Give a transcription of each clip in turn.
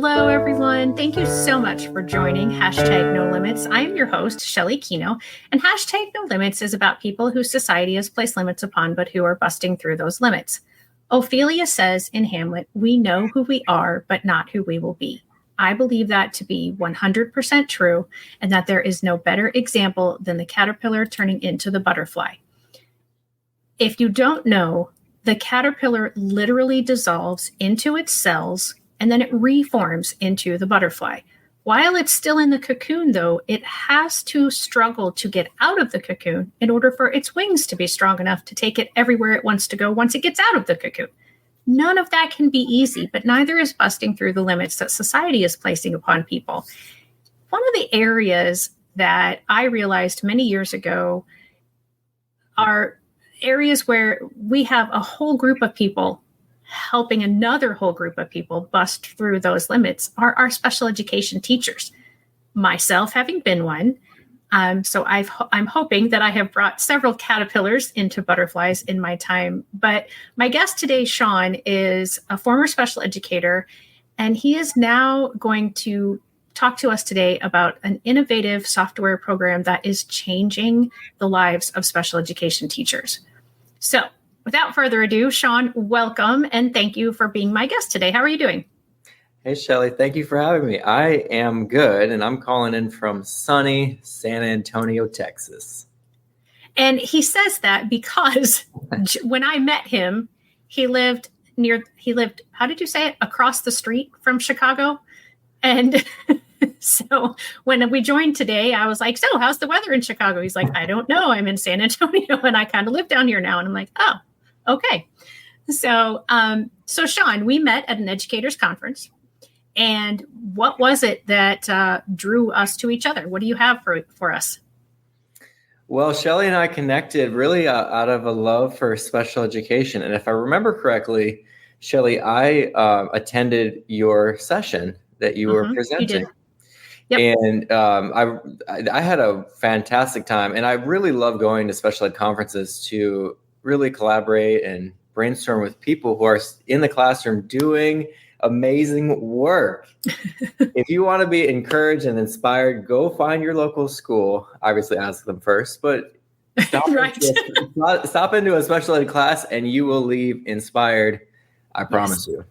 Hello, everyone. Thank you so much for joining Hashtag No Limits. I am your host, Shelly Kino, and Hashtag No Limits is about people who society has placed limits upon, but who are busting through those limits. Ophelia says in Hamlet, "We know who we are, but not who we will be." I believe that to be 100% true, and that there is no better example than the caterpillar turning into the butterfly. If you don't know, the caterpillar literally dissolves into its cells and then it reforms into the butterfly. While it's still in the cocoon, though, it has to struggle to get out of the cocoon in order for its wings to be strong enough to take it everywhere it wants to go once it gets out of the cocoon. None of that can be easy, but neither is busting through the limits that society is placing upon people. One of the areas that I realized many years ago are areas where we have a whole group of people helping another whole group of people bust through those limits are our special education teachers. Myself having been one. So I'm hoping that I have brought several caterpillars into butterflies in my time. But my guest today, Sean, is a former special educator, and he is now going to talk to us today about an innovative software program that is changing the lives of special education teachers. So without further ado, Sean, welcome, and thank you for being my guest today. How are you doing? Hey, Shelly, thank you for having me. I am good, and I'm calling in from sunny San Antonio, Texas. And he says that because when I met him, he lived, how did you say it? Across the street from Chicago. And so when we joined today, I was like, "So how's the weather in Chicago?" He's like, "I don't know. I'm in San Antonio and I kind of live down here now." And I'm like, "Oh, okay." So Sean, we met at an educators conference. And what was it that drew us to each other? What do you have for us? Well, Shelly and I connected really out of a love for special education. And if I remember correctly, Shelly, I attended your session that you were presenting. You did. Yep. And I had a fantastic time. And I really love going to special ed conferences to really collaborate and brainstorm with people who are in the classroom doing amazing work. If you want to be encouraged and inspired, go find your local school. Obviously, ask them first, but stop into a special ed class and you will leave inspired. I promise you.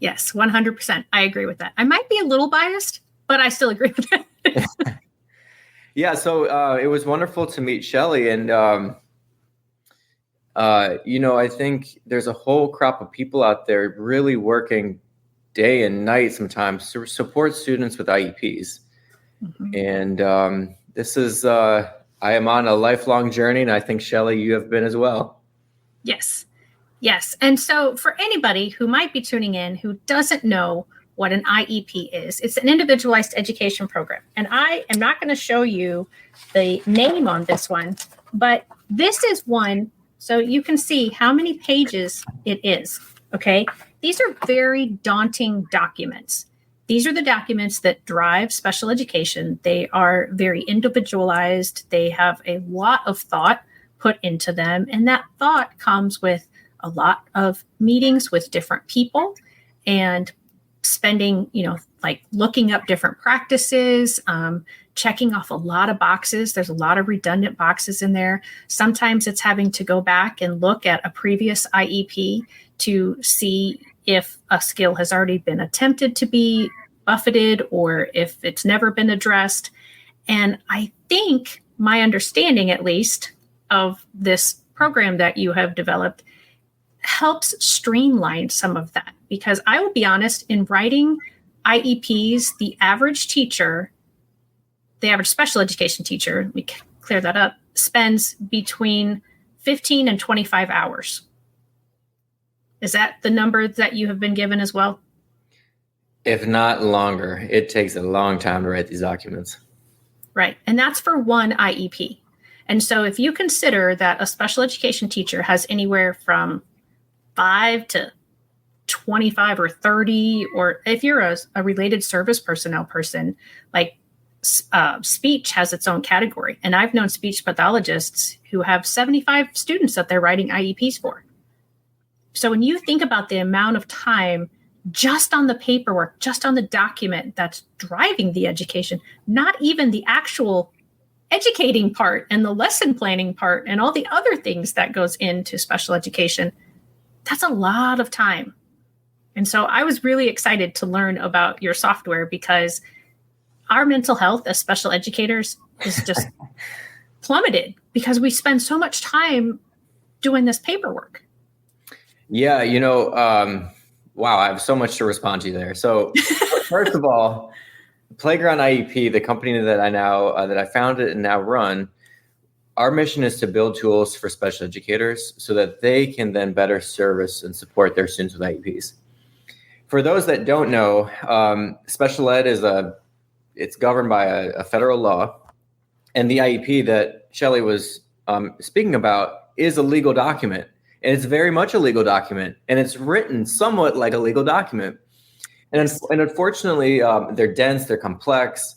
Yes, 100%. I agree with that. I might be a little biased, but I still agree with that. Yeah, so it was wonderful to meet Shelly. And, I think there's a whole crop of people out there really working day and night sometimes to support students with IEPs. And this is, I am on a lifelong journey, and I think, Shelly, you have been as well. Yes. And so for anybody who might be tuning in who doesn't know what an IEP is, it's an individualized education program. And I am not going to show you the name on this one, but this is one, so you can see how many pages it is, okay? These are very daunting documents. These are the documents that drive special education. They are very individualized. They have a lot of thought put into them. And that thought comes with a lot of meetings with different people and spending, like looking up different practices, checking off a lot of boxes. There's a lot of redundant boxes in there. Sometimes it's having to go back and look at a previous IEP to see if a skill has already been attempted to be buffeted or if it's never been addressed. And I think my understanding, at least, of this program that you have developed helps streamline some of that. Because I will be honest, in writing IEPs, the average special education teacher, let me clear that up, spends between 15 and 25 hours. Is that the number that you have been given as well? If not longer. It takes a long time to write these documents. Right. And that's for one IEP. And so if you consider that a special education teacher has anywhere from 5 to 25 or 30, or if you're a related service personnel person, like speech has its own category. And I've known speech pathologists who have 75 students that they're writing IEPs for. So when you think about the amount of time just on the paperwork, just on the document that's driving the education, not even the actual educating part and the lesson planning part and all the other things that goes into special education. That's a lot of time. And so I was really excited to learn about your software because our mental health as special educators is just plummeted because we spend so much time doing this paperwork. Yeah, wow, I have so much to respond to there. So first of all, Playgrou IEP, the company that I founded and now run, our mission is to build tools for special educators so that they can then better service and support their students with IEPs. For those that don't know, special ed it's governed by a federal law, and the IEP that Shelley was speaking about is a legal document, and it's very much a legal document, and it's written somewhat like a legal document. And unfortunately, they're dense, they're complex,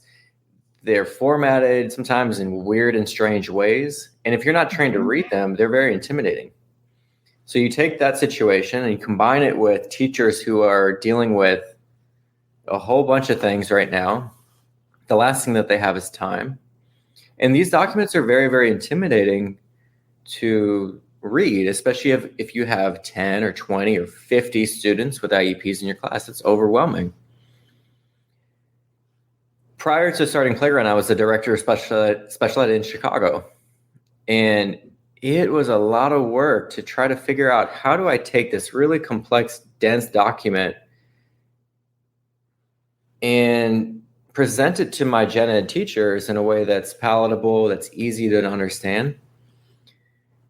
they're formatted sometimes in weird and strange ways. And if you're not trained to read them, they're very intimidating. So you take that situation and you combine it with teachers who are dealing with a whole bunch of things right now. The last thing that they have is time. And these documents are very, very intimidating to read, especially if you have 10 or 20 or 50 students with IEPs in your class. It's overwhelming. Prior to starting Playgrou, I was the director of special ed in Chicago. And it was a lot of work to try to figure out, how do I take this really complex, dense document and present it to my gen ed teachers in a way that's palatable, that's easy to understand.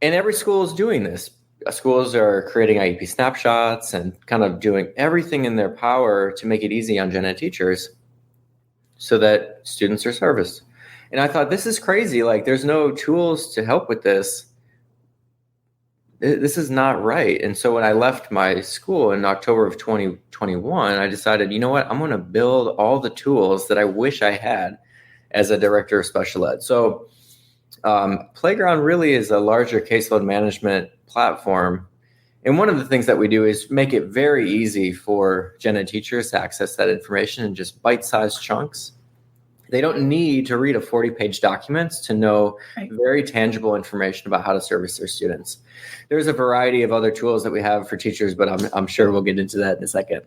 And every school is doing this. Schools are creating IEP snapshots and kind of doing everything in their power to make it easy on gen ed teachers so that students are serviced. And I thought, this is crazy. Like, there's no tools to help with this. This is not right. And so when I left my school in October of 2021, I decided, you know what, I'm going to build all the tools that I wish I had as a director of special ed. So Playgrou really is a larger caseload management platform. And one of the things that we do is make it very easy for gen ed teachers to access that information in just bite-sized chunks. They don't need to read a 40-page document to know very tangible information about how to service their students. There's a variety of other tools that we have for teachers, but I'm sure we'll get into that in a second.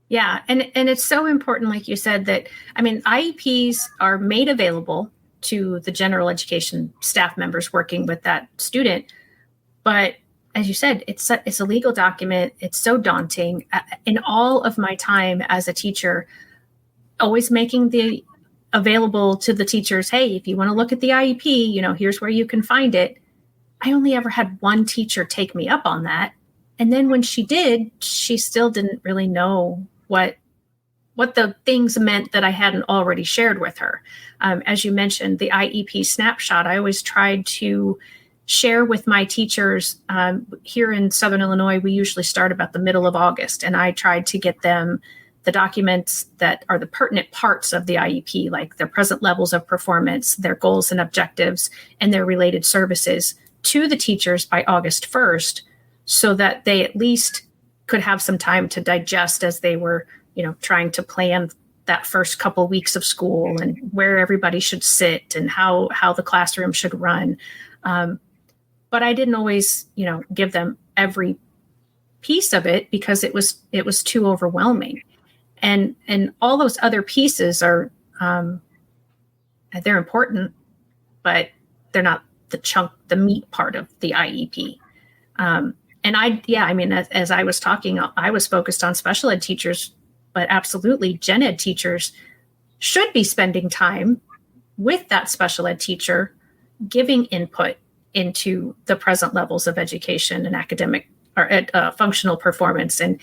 Yeah, and it's so important, like you said, that, I mean, IEPs are made available to the general education staff members working with that student. But as you said, it's a legal document. It's so daunting. In all of my time as a teacher, always making the available to the teachers, hey, if you want to look at the IEP, here's where you can find it. I only ever had one teacher take me up on that. And then when she did, she still didn't really know what the things meant that I hadn't already shared with her. As you mentioned, the IEP snapshot, I always tried to share with my teachers. Here in Southern Illinois, we usually start about the middle of August, and I tried to get them the documents that are the pertinent parts of the IEP, like their present levels of performance, their goals and objectives, and their related services, to the teachers by August 1st, so that they at least could have some time to digest as they were, trying to plan that first couple weeks of school and where everybody should sit and how the classroom should run. But I didn't always, give them every piece of it because it was too overwhelming. And all those other pieces are, they're important, but they're not the meat part of the IEP. As I was talking, I was focused on special ed teachers, but absolutely gen ed teachers should be spending time with that special ed teacher, giving input into the present levels of education and academic or functional performance, and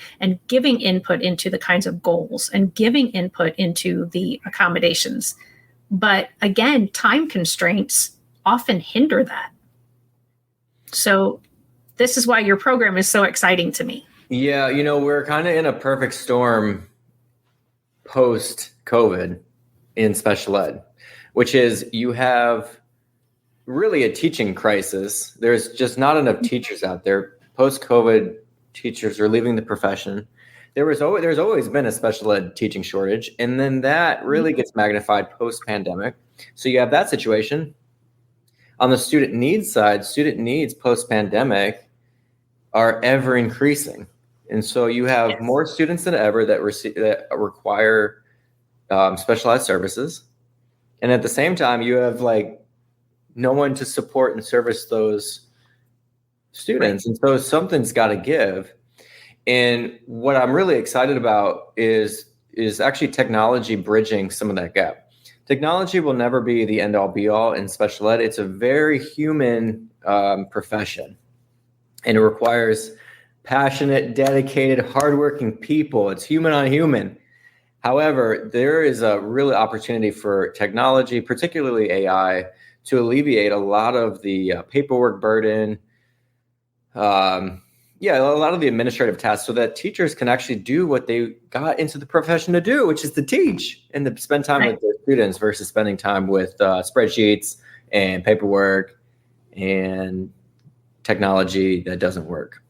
giving input into the kinds of goals and giving input into the accommodations. But again, time constraints often hinder that. So this is why your program is so exciting to me. Yeah, we're kind of in a perfect storm post-COVID in special ed, which is you have really a teaching crisis. There's just not enough teachers out there. Post-COVID, teachers are leaving the profession. There's always been a special ed teaching shortage, and then that really gets magnified post-pandemic. So you have that situation. On the student needs side, student needs post-pandemic are ever increasing. And so you have more students than ever that require specialized services. And at the same time, you have like no one to support and service those students. And so something's got to give. And what I'm really excited about is actually technology bridging some of that gap. Technology will never be the end all be all in special ed. It's a very human profession, and it requires passionate, dedicated, hardworking people. It's human on human. However, there is a real opportunity for technology, particularly AI, to alleviate a lot of the paperwork burden, a lot of the administrative tasks, so that teachers can actually do what they got into the profession to do, which is to teach and to spend time with their students versus spending time with spreadsheets and paperwork and technology that doesn't work.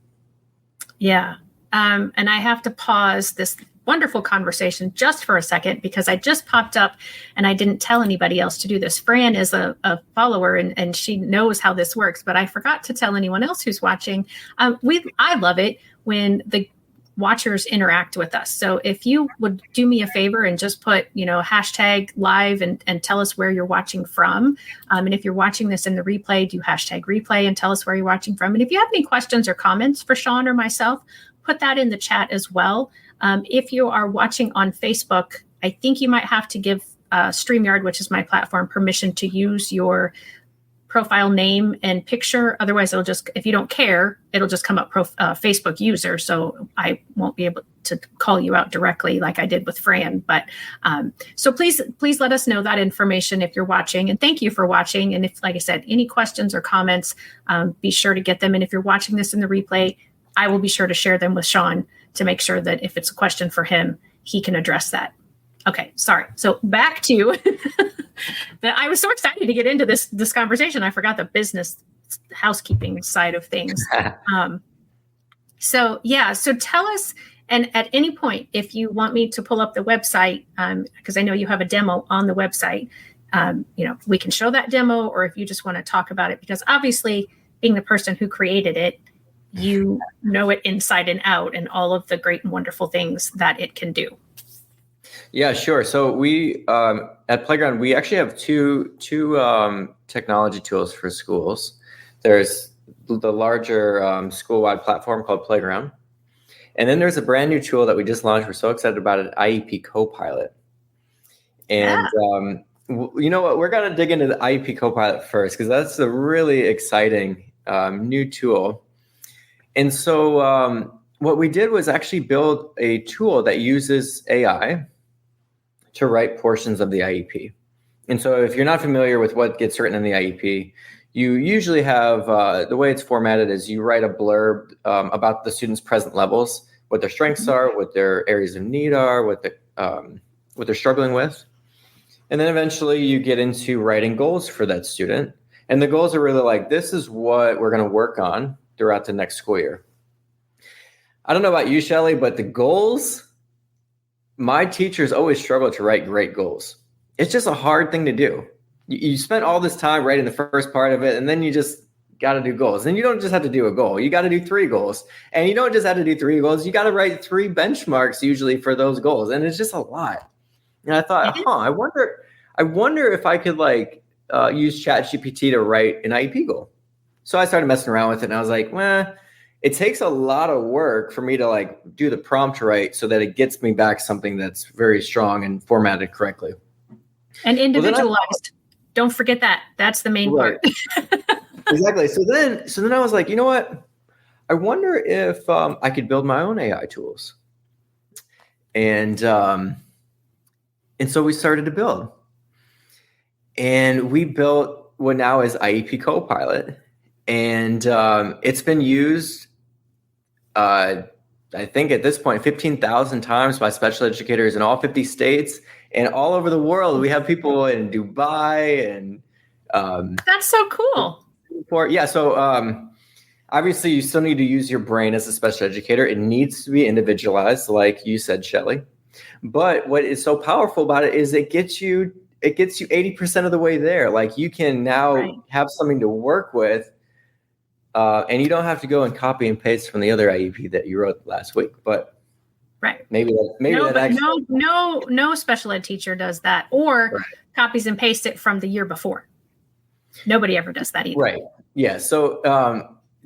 Yeah. And I have to pause this wonderful conversation just for a second, because I just popped up and I didn't tell anybody else to do this. Fran is a follower and she knows how this works, but I forgot to tell anyone else who's watching. I love it when the watchers interact with us. So if you would do me a favor and just put, hashtag live and tell us where you're watching from. And if you're watching this in the replay, do hashtag replay and tell us where you're watching from. And if you have any questions or comments for Sean or myself, put that in the chat as well. If you are watching on Facebook, I think you might have to give StreamYard, which is my platform, permission to use your profile name and picture. Otherwise, if you don't care, it'll just come up Facebook user. So I won't be able to call you out directly like I did with Fran. But so please let us know that information if you're watching. And thank you for watching. And if, like I said, any questions or comments, be sure to get them. And if you're watching this in the replay, I will be sure to share them with Sean to make sure that if it's a question for him, he can address that. Okay, sorry. So back to I was so excited to get into this conversation. I forgot the business housekeeping side of things. So tell us, and at any point, if you want me to pull up the website, because I know you have a demo on the website, we can show that demo, or if you just want to talk about it, because obviously being the person who created it, you know it inside and out and all of the great and wonderful things that it can do. Yeah, sure. So we at Playground, we actually have two technology tools for schools. There's the larger school-wide platform called Playground, and then there's a brand new tool that we just launched. We're so excited about it, IEP Copilot. And you know what? We're gonna dig into the IEP Copilot first, because that's a really exciting new tool. And so what we did was actually build a tool that uses AI to write portions of the IEP. And so if you're not familiar with what gets written in the IEP, you usually have, the way it's formatted is you write a blurb about the student's present levels, what their strengths are, what their areas of need are, what they're struggling with. And then eventually you get into writing goals for that student. And the goals are really like, this is what we're going to work on throughout the next school year. I don't know about you, Shelly, but the goals, my teachers always struggle to write great goals. It's just a hard thing to do. You spent all this time writing the first part of it, and then you just got to do goals. And you don't just have to do a goal. You got to do 3 goals. And you don't just have to do 3 goals. You got to write 3 benchmarks usually for those goals. And it's just a lot. And I thought, I wonder if I could use ChatGPT to write an IEP goal. So I started messing around with it, and I was like, it takes a lot of work for me to do the prompt right so that it gets me back something that's very strong and formatted correctly. And individualized. Don't forget that. That's the main part. Exactly. So then I was like, you know what? I wonder if I could build my own AI tools. And so we started to build. And we built what now is IEP Copilot. And it's been used, I think at this point, 15,000 times by special educators in all 50 states and all over the world. We have people in Dubai and that's so cool. Yeah, so Obviously, you still need to use your brain as a special educator. It needs to be individualized, like you said, Shelley. But what is so powerful about it is it gets you 80% of the way there. Like you can now have something to work with, and you don't have to go and copy and paste from the other IEP that you wrote last week. But no special ed teacher does that, or copies and pastes it from the year before. Nobody ever does that either. Right. Yeah. So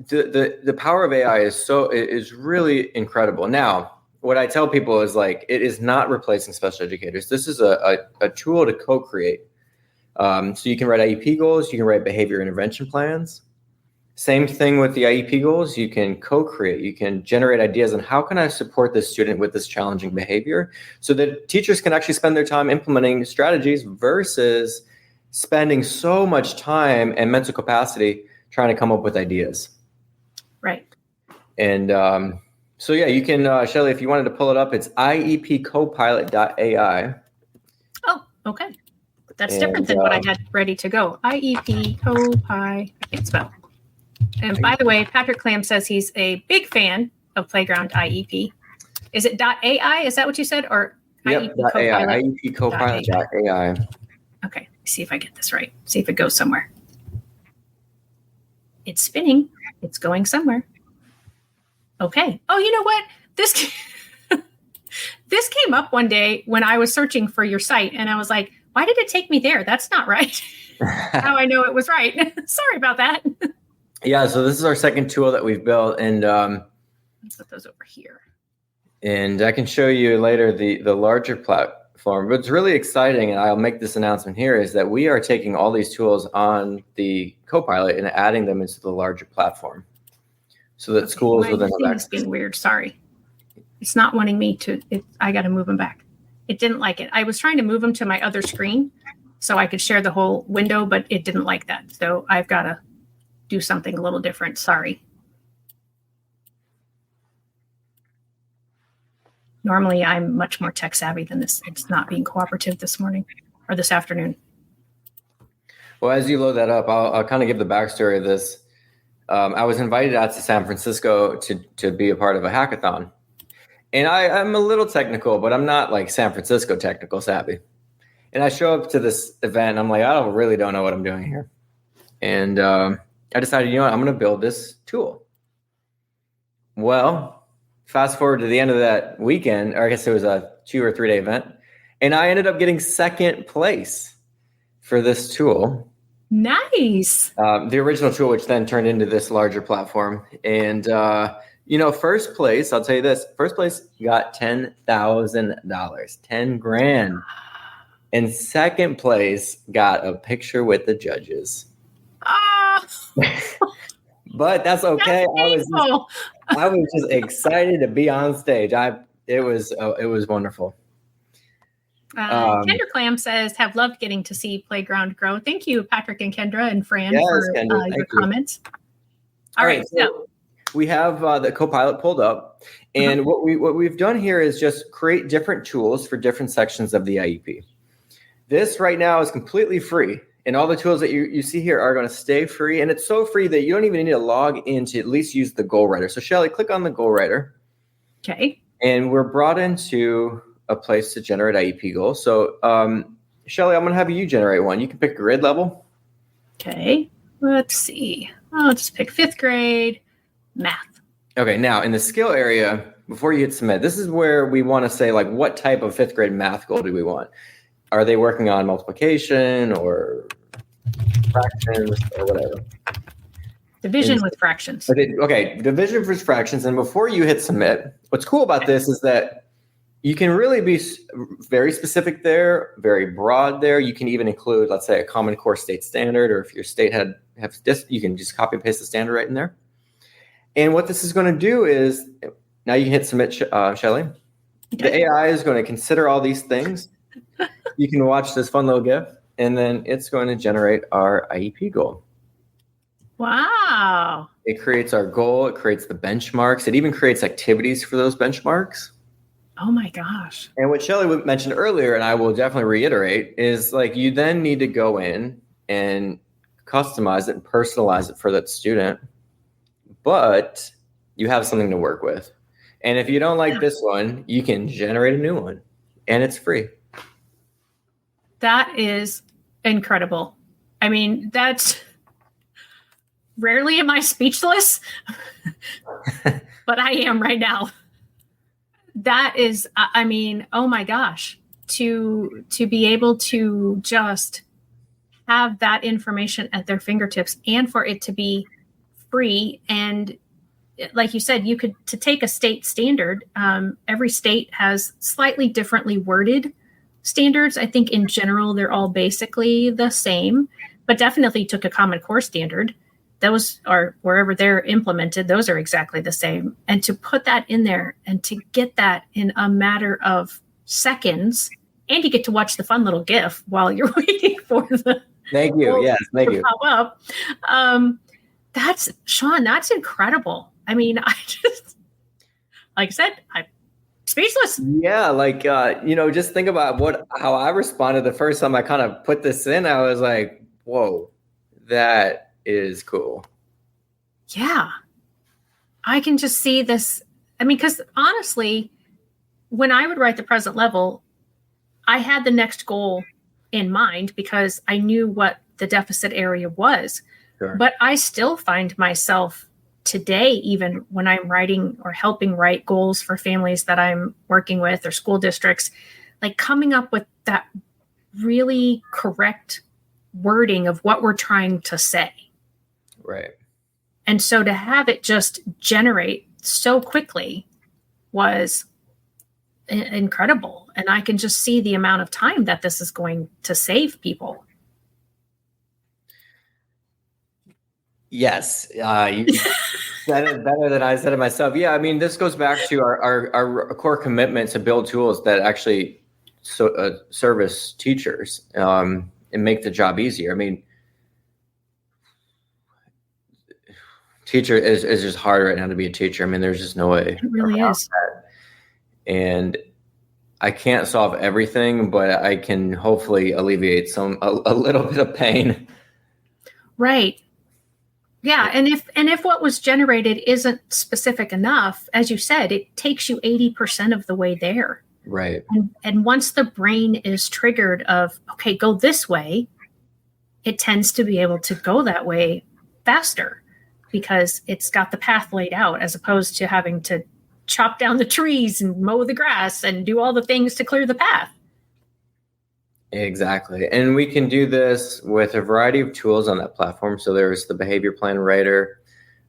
the power of AI is really incredible. Now, what I tell people is like, it is not replacing special educators. This is a tool to co-create. So you can write IEP goals, you can write behavior intervention plans. Same thing with the IEP goals. You can co-create, you can generate ideas on how can I support this student with this challenging behavior so that teachers can actually spend their time implementing strategies versus spending so much time and mental capacity trying to come up with ideas. Right. And so, yeah, you can, Shelley, if you wanted to pull it up, it's iepcopilot.ai. Oh, okay. That's different than what I had ready to go. IEP Copilot. I can't spell. And by the way, Patrick Klamm says he's a big fan of Playground IEP. Is it .ai? Is that what you said? Or yep, IEP Copilot? IEP Copilot.ai. Okay, see if I get this right. See if it goes somewhere. It's spinning. It's going somewhere. Okay. Oh, you know what? This came up one day when I was searching for your site, and I was like, why did it take me there? That's not right. Now I know it was right. Sorry about that. Yeah, so this is our second tool that we've built, and let's put those over here. And I can show you later the larger platform. What's really exciting, and I'll make this announcement here, is that we are taking all these tools on the Copilot and adding them into the larger platform, so that schools will then have access. Being weird. Sorry, it's not wanting me to. I got to move them back. It didn't like it. I was trying to move them to my other screen so I could share the whole window, but it didn't like that. So I've got to do something a little different. Sorry. Normally, I'm much more tech savvy than this. It's not being cooperative this morning or this afternoon. Well, as you load that up, I'll kind of give the backstory of this. I was invited out to San Francisco to be a part of a hackathon. And I'm a little technical, but I'm not like San Francisco technical savvy. And I show up to this event, and I'm like, I really don't know what I'm doing here. And I decided, you know what, I'm going to build this tool. Well, fast forward to the end of that weekend, or I guess it was a 2 or 3 day event, and I ended up getting second place for this tool. Nice. The original tool, which then turned into this larger platform. And, first place, I'll tell you this, first place got $10,000, 10 grand. And second place got a picture with the judges. But that's okay. That's I was just excited to be on stage. It was wonderful. Kendra Klamm says, have loved getting to see Playground grow. Thank you, Patrick and Kendra and Fran, for your comments. All right. So we have the Copilot pulled up, and what we've done here is just create different tools for different sections of the IEP. This right now is completely free. And all the tools that you see here are going to stay free. And it's so free that you don't even need to log in to at least use the goal writer. So Shelley, click on the goal writer. Okay. And we're brought into a place to generate IEP goals. So Shelley, I'm going to have you generate one. You can pick a grade level. Okay. Let's see. I'll just pick 5th grade math. Okay. Now in the skill area, before you hit submit, this is where we want to say like, what type of 5th grade math goal do we want? Are they working on multiplication or fractions or whatever? Division with fractions. Okay, division with fractions. And before you hit submit, what's cool about this is that you can really be very specific there, very broad there. You can even include, let's say, a common core state standard, or if your state have this, you can just copy and paste the standard right in there. And what this is going to do is, now you can hit submit, Shelley. Okay. The AI is going to consider all these things. You can watch this fun little GIF, and then it's going to generate our IEP goal. Wow. It creates our goal. It creates the benchmarks. It even creates activities for those benchmarks. Oh, my gosh. And what Shelley mentioned earlier, and I will definitely reiterate, is like you then need to go in and customize it and personalize it for that student. but you have something to work with. And if you don't like this one, you can generate a new one, and it's free. That is incredible. I mean, that's rarely am I speechless, but I am right now. That is, I mean, oh my gosh, to be able to just have that information at their fingertips and for it to be free. And like you said, you could, to take a state standard, every state has slightly differently worded standards. I think in general, they're all basically the same, but definitely took a Common Core standard. Those are wherever they're implemented, those are exactly the same. And to put that in there and to get that in a matter of seconds, and you get to watch the fun little GIF while you're waiting for the Thank you. Yes, thank you. Pop up. That's Sean. That's incredible. I mean, I just, like I said, I'm speechless. Yeah, like just think about how I responded the first time I kind of put this in. I was like, "Whoa, that is cool." Yeah, I can just see this. I mean, because honestly, when I would write the present level, I had the next goal in mind because I knew what the deficit area was. Sure. But I still find myself today, even when I'm writing or helping write goals for families that I'm working with or school districts, like coming up with that really correct wording of what we're trying to say. Right. And so to have it just generate so quickly was incredible. And I can just see the amount of time that this is going to save people. Yes. You said it better than I said it myself. Yeah. I mean, this goes back to our core commitment to build tools that actually service teachers and make the job easier. I mean, teacher is just hard right now to be a teacher. I mean, there's just no way. It really is. That. And I can't solve everything, but I can hopefully alleviate a little bit of pain. Right. Yeah. And if what was generated isn't specific enough, as you said, it takes you 80% of the way there. Right. And once the brain is triggered of, okay, go this way, it tends to be able to go that way faster because it's got the path laid out as opposed to having to chop down the trees and mow the grass and do all the things to clear the path. Exactly. And we can do this with a variety of tools on that platform. So there's the behavior plan writer.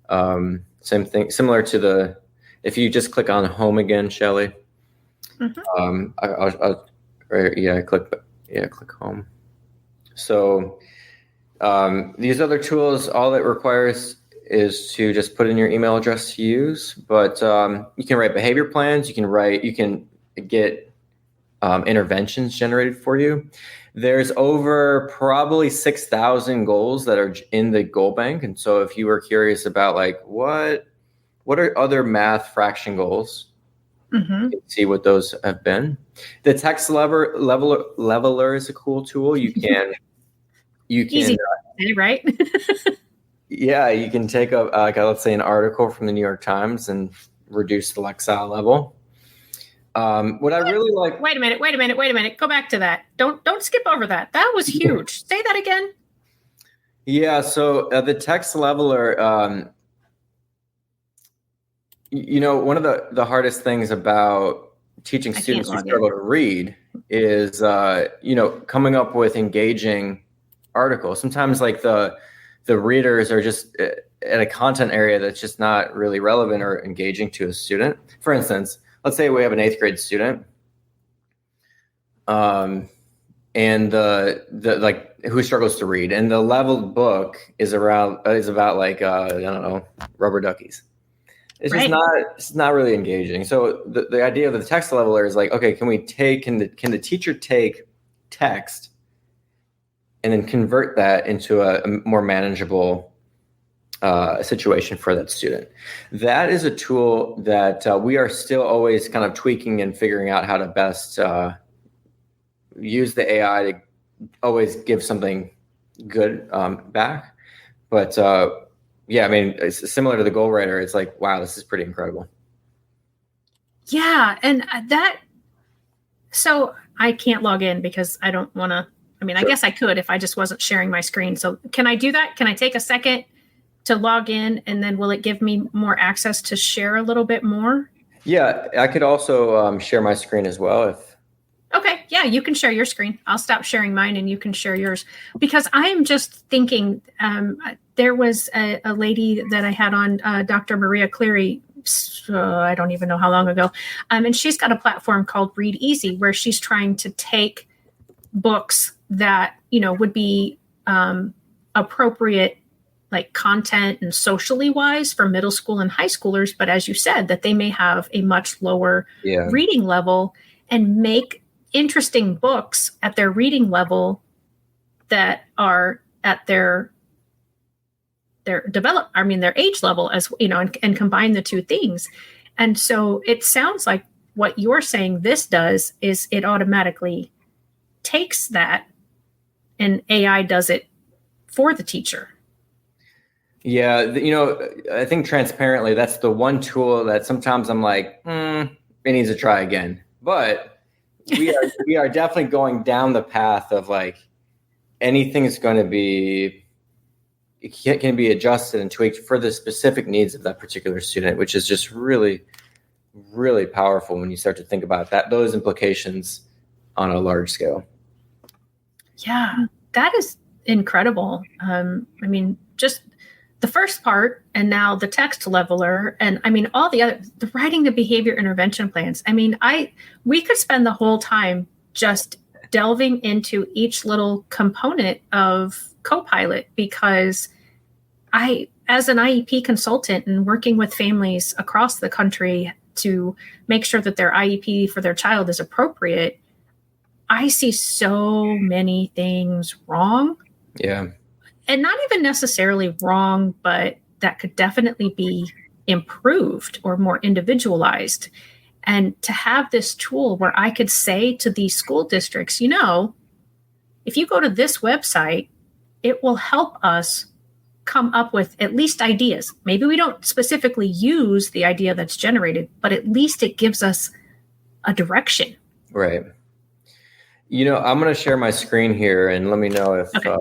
Same thing, similar to if you just click on home again, Shelly. Mm-hmm. Click home. So these other tools, all it requires is to just put in your email address to use. But you can write behavior plans. You can get interventions generated for you. There's over probably 6,000 goals that are in the goal bank. And so if you were curious about like what are other math fraction goals, mm-hmm. you can see what those have been. The text leveler is a cool tool. You can easy, right? Yeah, you can take let's say an article from the New York Times and reduce the Lexile level. What I really like. Wait a minute. Go back to that. Don't skip over that. That was huge. Say that again. Yeah. So the text leveler, one of the hardest things about teaching students who struggle to read is, coming up with engaging articles. Sometimes like the readers are just at a content area that's just not really relevant or engaging to a student. For instance, let's say we have an 8th grade student, and the who struggles to read, and the leveled book is about like I don't know, rubber duckies. It's right. It's not really engaging. So the idea of the text leveler is like, okay, can the teacher take text and then convert that into a more manageable situation for that student? That is a tool that we are still always kind of tweaking and figuring out how to best use the AI to always give something good back. But yeah, I mean, it's similar to the goal writer. It's like, wow, this is pretty incredible. Yeah. And so I can't log in because I don't want to. I mean, I Sure. guess I could if I just wasn't sharing my screen. So can I do that? Can I take a second to log in, and then will it give me more access to share a little bit more? Yeah, I could also share my screen as well if. Okay, yeah, you can share your screen. I'll stop sharing mine and you can share yours. Because I am just thinking, there was a lady that I had on, Dr. Maria Cleary, I don't even know how long ago. And she's got a platform called Read Easy, where she's trying to take books that, would be appropriate, like content and socially wise for middle school and high schoolers. But as you said, that they may have a much lower reading level, and make interesting books at their reading level that are at their age level, as and combine the two things. And so it sounds like what you're saying this does is it automatically takes that, and AI does it for the teacher. Yeah, I think transparently, that's the one tool that sometimes I'm like, it needs to try again. But we are definitely going down the path of like anything is going to be, it can be adjusted and tweaked for the specific needs of that particular student, which is just really, really powerful when you start to think about those implications on a large scale. Yeah, that is incredible. I mean, just the first part, and now the text leveler, and I mean all the writing the behavior intervention plans. I mean, we could spend the whole time just delving into each little component of Copilot, because as an IEP consultant and working with families across the country to make sure that their IEP for their child is appropriate, I see so many things wrong. Yeah. And not even necessarily wrong, but that could definitely be improved or more individualized. And to have this tool where I could say to these school districts, if you go to this website, it will help us come up with at least ideas. Maybe we don't specifically use the idea that's generated, but at least it gives us a direction. Right. I'm going to share my screen here and let me know if, okay.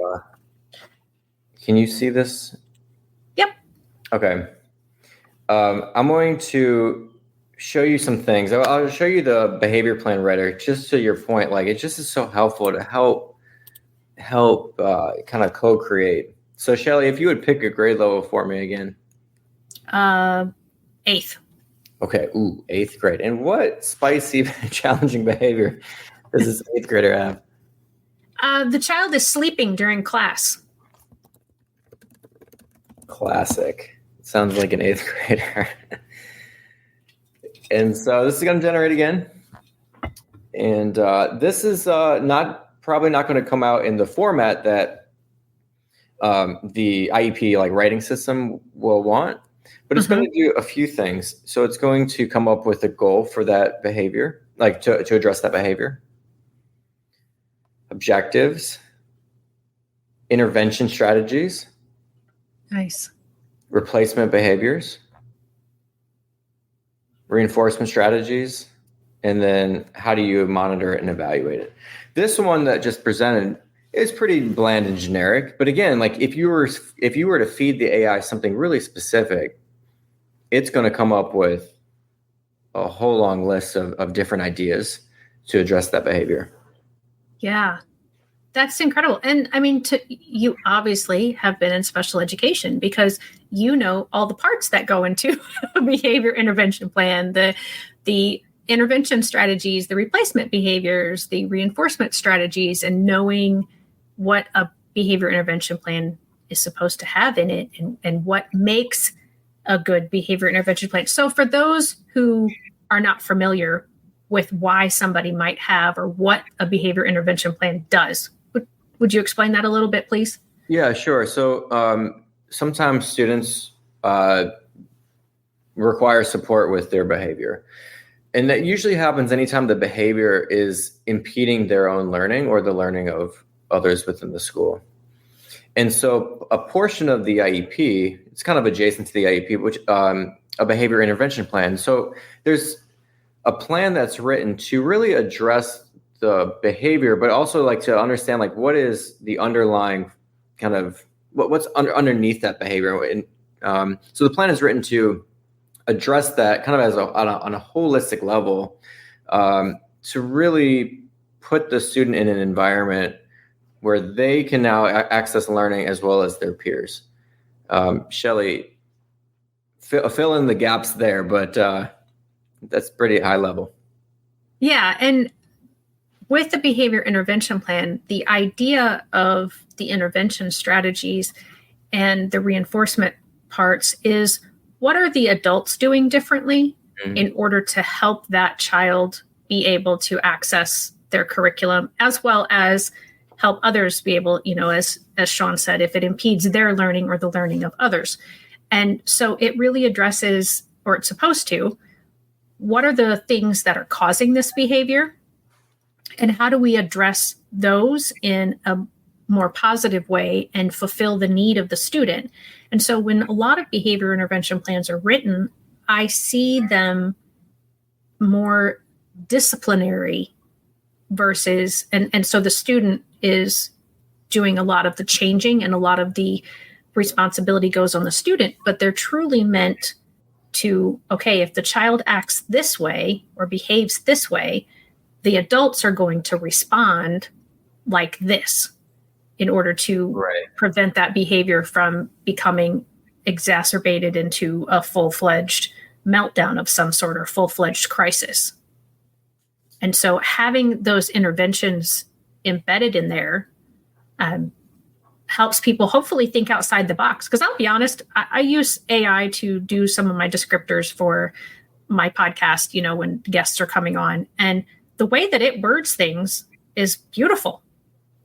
Can you see this? Yep. Okay. I'm going to show you some things. I'll show you the behavior plan writer, just to your point. Like, it just is so helpful to help kind of co-create. So Shelly, if you would pick a grade level for me again. 8th. Okay. Ooh, 8th grade. And what spicy, challenging behavior does this 8th grader have? The child is sleeping during class. Classic. Sounds like an 8th grader. And so this is going to generate again. And this is probably not going to come out in the format that the IEP writing system will want, but it's going to do a few things. So it's going to come up with a goal for that behavior, to address that behavior, objectives, intervention strategies. Nice. Replacement behaviors, reinforcement strategies, and then how do you monitor it and evaluate it? This one that just presented is pretty bland and generic, but again, if you were to feed the AI something really specific, it's going to come up with a whole long list of different ideas to address that behavior. Yeah. That's incredible. And I mean, you obviously have been in special education, because all the parts that go into a behavior intervention plan, the intervention strategies, the replacement behaviors, the reinforcement strategies, and knowing what a behavior intervention plan is supposed to have in it, and what makes a good behavior intervention plan. So for those who are not familiar with why somebody might have, or what a behavior intervention plan does, would you explain that a little bit, please? Yeah, sure. So sometimes students require support with their behavior. And that usually happens anytime the behavior is impeding their own learning or the learning of others within the school. And so a portion of the IEP, it's kind of adjacent to the IEP, which a behavior intervention plan. So there's a plan that's written to really address the behavior, but also like to understand like what is the underlying kind of what's underneath that behavior. And so the plan is written to address that kind of as on a holistic level, to really put the student in an environment where they can now access learning as well as their peers. Shelley, fill in the gaps there, but that's pretty high level. Yeah. And with the behavior intervention plan, the idea of the intervention strategies and the reinforcement parts is, what are the adults doing differently in order to help that child be able to access their curriculum, as well as help others be able, as Sean said, if it impedes their learning or the learning of others. And so it really addresses, or it's supposed to, what are the things that are causing this behavior? And how do we address those in a more positive way and fulfill the need of the student? And so when a lot of behavior intervention plans are written, I see them more disciplinary versus, and so the student is doing a lot of the changing and a lot of the responsibility goes on the student, but they're truly meant to, okay, if the child acts this way or behaves this way, the adults are going to respond like this in order to prevent that behavior from becoming exacerbated into a full-fledged meltdown of some sort or full-fledged crisis. And so having those interventions embedded in there helps people hopefully think outside the box. Because I'll be honest, I use AI to do some of my descriptors for my podcast, when guests are coming on. And the way that it words things is beautiful.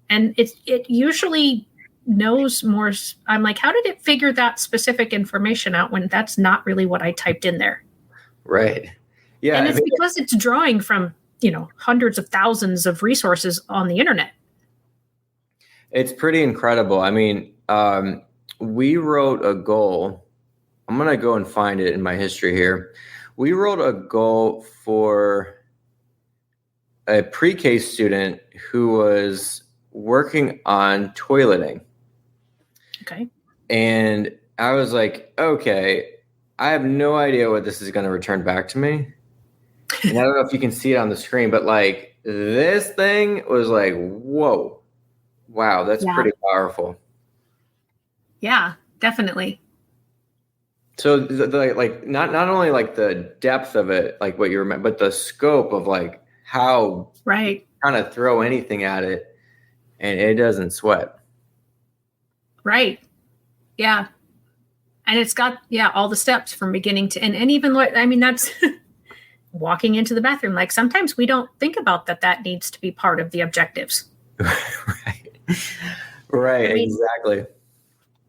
And it usually knows more. I'm like, how did it figure that specific information out when that's not really what I typed in there? Right. Yeah. And it's because it's drawing from, hundreds of thousands of resources on the internet. It's pretty incredible. I mean, we wrote a goal. I'm going to go and find it in my history here. We wrote a goal for a pre-K student who was working on toileting. Okay. And I was like, okay, I have no idea what this is going to return back to me. And I don't know if you can see it on the screen, but like this thing was like, whoa, wow, that's pretty powerful. Yeah, definitely. So like not only like the depth of it, like what you remember, but the scope of like how trying to throw anything at it and it doesn't sweat. Right. Yeah. And it's got, all the steps from beginning to end. And even that's walking into the bathroom. Like sometimes we don't think about that needs to be part of the objectives. Right. Exactly.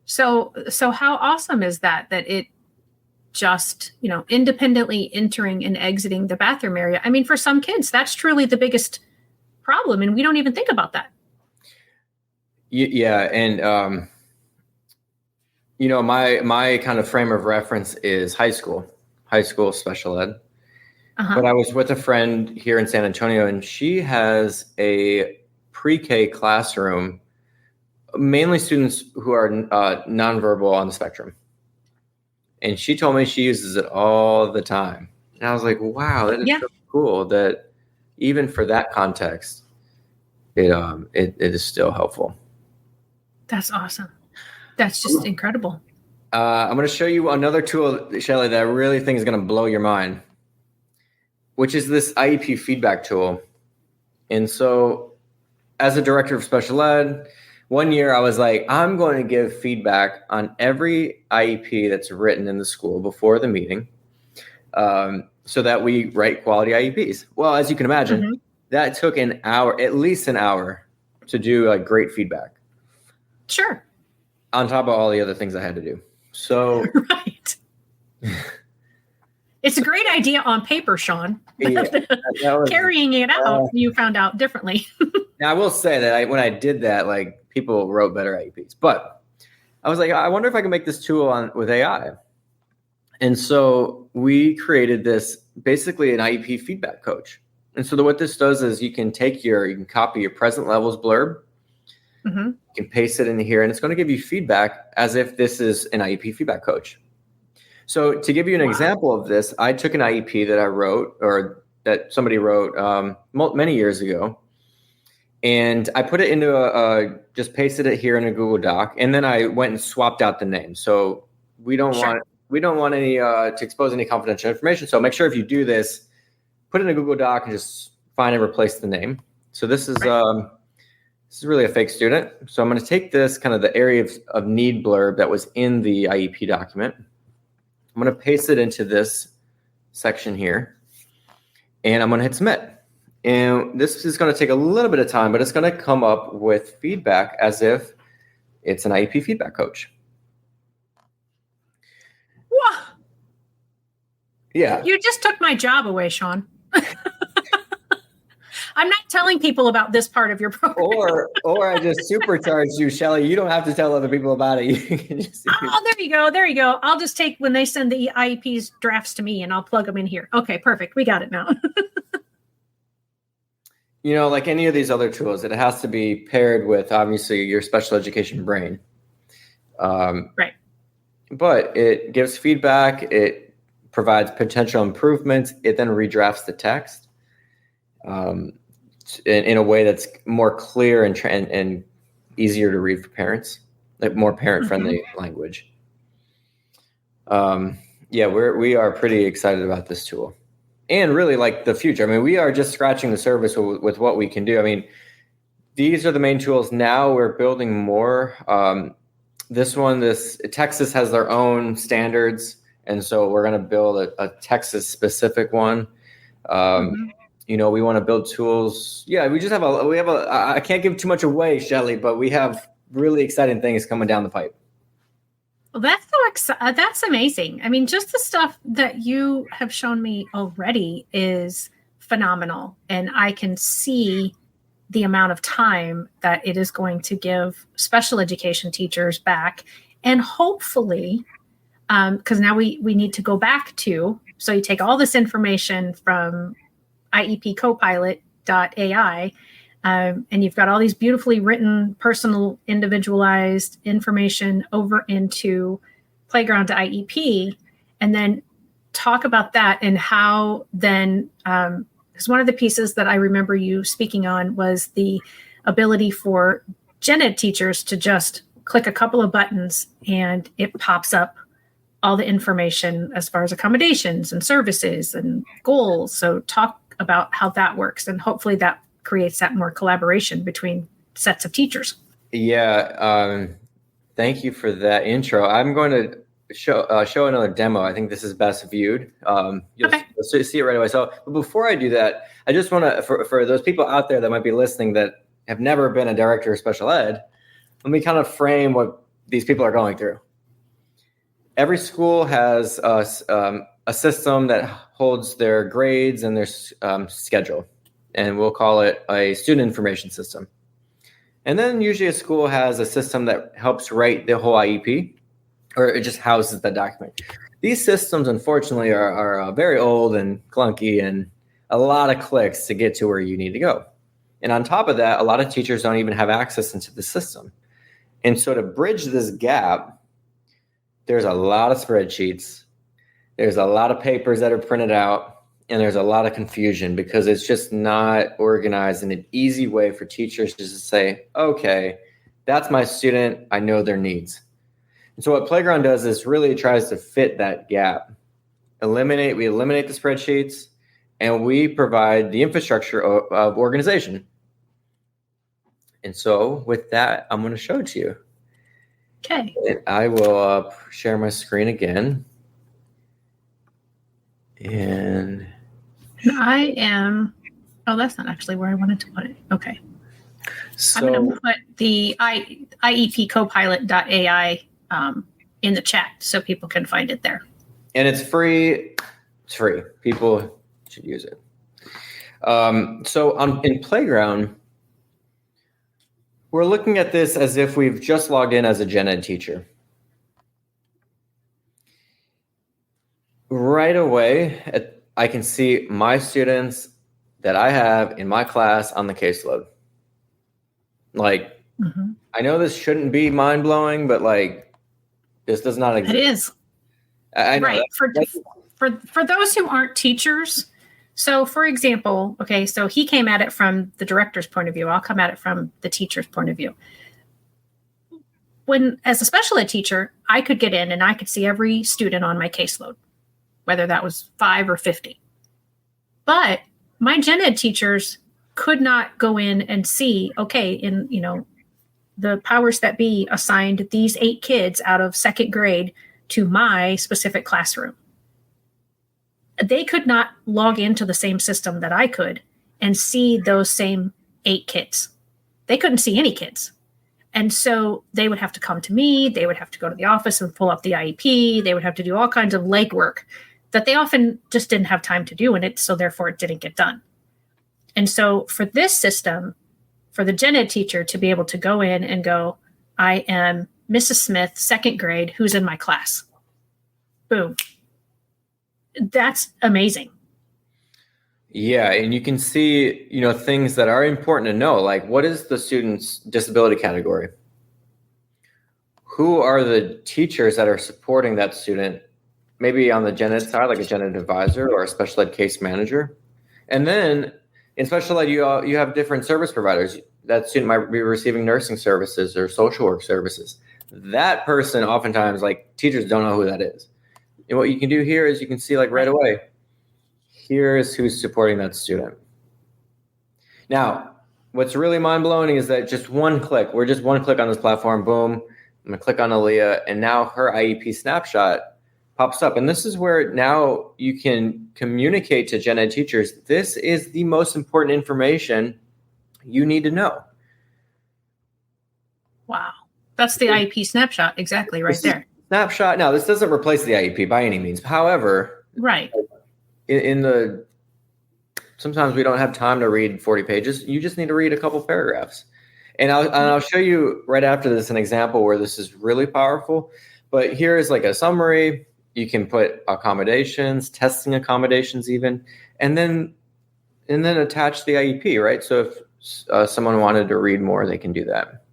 So how awesome is that it just, independently entering and exiting the bathroom area? I mean, for some kids, that's truly the biggest problem. And we don't even think about that. Yeah. And, my kind of frame of reference is high school special ed. But I was with a friend here in San Antonio, and she has a pre-K classroom, mainly students who are nonverbal on the spectrum. And she told me she uses it all the time. And I was like, wow, that is so cool that even for that context, it is still helpful. That's awesome. That's just incredible. I'm going to show you another tool, Shelley, that I really think is going to blow your mind, which is this IEP feedback tool. And so as a director of special ed, one year I was like, I'm going to give feedback on every IEP that's written in the school before the meeting, so that we write quality IEPs. Well, as you can imagine, that took at least an hour to do like great feedback. Sure. On top of all the other things I had to do. So right. It's a great idea on paper, Sean. Yeah, Carrying it out, you found out differently. Now, I will say that when I did that, like people wrote better IEPs, but I was like, I wonder if I can make this tool with AI. And so we created this, basically an IEP feedback coach. And so what this does is you can copy your present levels blurb, you can paste it in here, and it's going to give you feedback as if this is an IEP feedback coach. So to give you an example of this, I took an IEP that I wrote, or that somebody wrote many years ago, and I put it into just pasted it here in a Google Doc, and then I went and swapped out the name. So we don't want any to expose any confidential information. So make sure if you do this, put it in a Google Doc and just find and replace the name. So this is really a fake student. So I'm going to take this kind of the area of need blurb that was in the IEP document. I'm going to paste it into this section here, and I'm going to hit submit. And this is going to take a little bit of time, but it's going to come up with feedback as if it's an IEP feedback coach. Whoa. Yeah. You just took my job away, Sean. I'm not telling people about this part of your program. Or I just supercharged you, Shelly. You don't have to tell other people about it. You can just there you go. There you go. I'll just take when they send the IEPs drafts to me and I'll plug them in here. Okay, perfect. We got it now. Like any of these other tools, it has to be paired with, obviously, your special education brain. Right. But it gives feedback. It provides potential improvements. It then redrafts the text in a way that's more clear and easier to read for parents, like more parent-friendly language. We are pretty excited about this tool. And really like the future. I mean, we are just scratching the surface with what we can do. I mean, these are the main tools. Now we're building more. Texas has their own standards. And so we're going to build a Texas specific one. We want to build tools. Yeah, I can't give too much away, Shelly, but we have really exciting things coming down the pipe. Well, that's amazing. I mean, just the stuff that you have shown me already is phenomenal. And I can see the amount of time that it is going to give special education teachers back. And hopefully, because now we need to go back to, so you take all this information from IEPcopilot.ai, and you've got all these beautifully written, personal, individualized information over into Playground.IEP, and then talk about that and how then, because one of the pieces that I remember you speaking on was the ability for gen ed teachers to just click a couple of buttons and it pops up all the information as far as accommodations and services and goals. So talk about how that works, and hopefully that creates that more collaboration between sets of teachers. Yeah. Thank you for that intro. I'm going to show another demo. I think this is best viewed. You'll see it right away. So before I do that, I just want to, for those people out there that might be listening that have never been a director of special ed, let me kind of frame what these people are going through. Every school has a system that holds their grades and their schedule, and we'll call it a student information system. And then usually a school has a system that helps write the whole IEP, or it just houses the document. These systems, unfortunately, are very old and clunky and a lot of clicks to get to where you need to go. And on top of that, a lot of teachers don't even have access into the system. And so to bridge this gap, there's a lot of spreadsheets. There's a lot of papers that are printed out. And there's a lot of confusion because it's just not organized in an easy way for teachers to just say, okay, that's my student. I know their needs. And so what Playground does is really tries to fit that gap. We eliminate the spreadsheets, and we provide the infrastructure of organization. And so with that, I'm going to show it to you. Okay. And I will share my screen again. And I am, that's not actually where I wanted to put it. Okay. So I'm going to put the IEPcopilot.ai in the chat so people can find it there. And it's free. It's free. People should use it. So in Playground, We're looking at this as if we've just logged in as a gen ed teacher. Right away, I can see my students that I have in my class on the caseload. Like, I know this shouldn't be mind-blowing, but like, this does not exist. It is. I know. Right. For those who aren't teachers, so for example, okay, so he came at it from the director's point of view. I'll come at it from the teacher's point of view. When, as a special ed teacher, I could get in and I could see every student on my caseload, whether that was 5 or 50. But my gen ed teachers could not go in and see, okay, in, the powers that be assigned these 8 kids out of 2nd grade to my specific classroom. They could not log into the same system that I could and see those same 8 kids. They couldn't see any kids. And so they would have to come to me. They would have to go to the office and pull up the IEP. They would have to do all kinds of legwork that they often just didn't have time to do in it. So therefore it didn't get done. And so for this system, for the gen ed teacher to be able to go in and go, I am Mrs. Smith, 2nd grade, who's in my class. Boom. That's amazing. Yeah, and you can see, things that are important to know, like what is the student's disability category? Who are the teachers that are supporting that student? Maybe on the gen ed side, like a gen ed advisor or a special ed case manager. And then in special ed, you have different service providers. That student might be receiving nursing services or social work services. That person, oftentimes, like teachers don't know who that is. And what you can do here is you can see like right away, here's who's supporting that student. Now, what's really mind-blowing is that we're just one click on this platform, boom, I'm gonna click on Aaliyah, and now her IEP snapshot pops up. And this is where now you can communicate to gen ed teachers, this is the most important information you need to know. Wow. That's the IEP snapshot, exactly right there. Snapshot. Now, this doesn't replace the IEP by any means. However, right. Sometimes we don't have time to read 40 pages. You just need to read a couple paragraphs. And I'll show you right after this an example where this is really powerful. But here is like a summary. You can put accommodations, testing accommodations even, and then attach the IEP, right? So if someone wanted to read more, they can do that.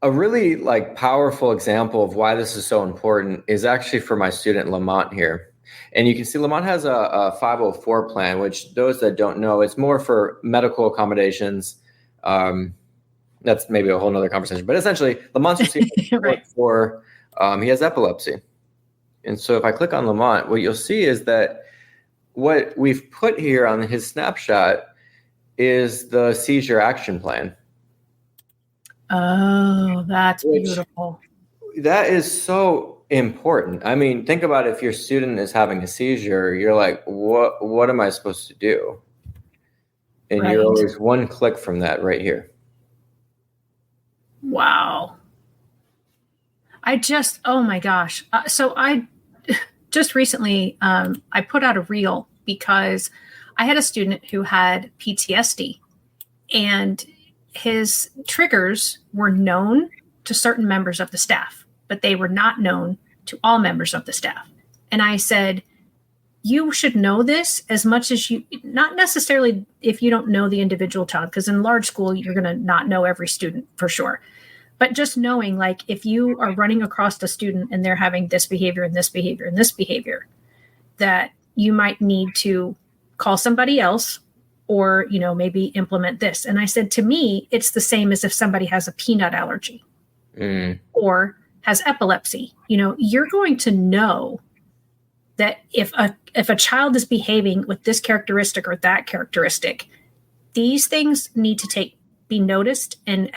A really powerful example of why this is so important is actually for my student Lamont here. And you can see Lamont has a 504 plan, which those that don't know, it's more for medical accommodations. That's maybe a whole nother conversation, but essentially Lamont's receiving right. he has epilepsy. And so if I click on Lamont, what you'll see is that what we've put here on his snapshot is the seizure action plan. Oh, that's beautiful. That is so important. I mean, think about if your student is having a seizure, you're like, what am I supposed to do? And right. You're always one click from that right here. Wow. Oh my gosh. So I just recently, I put out a reel because I had a student who had PTSD, and his triggers were known to certain members of the staff, but they were not known to all members of the staff. And I said, you should know this as much as not necessarily if you don't know the individual child, because in large school, you're going to not know every student for sure. But just knowing, if you are running across a student and they're having this behavior and this behavior and this behavior, that you might need to call somebody else or, maybe implement this. And I said, to me, it's the same as if somebody has a peanut allergy or has epilepsy. You're going to know that if a child is behaving with this characteristic or that characteristic, these things need to be noticed and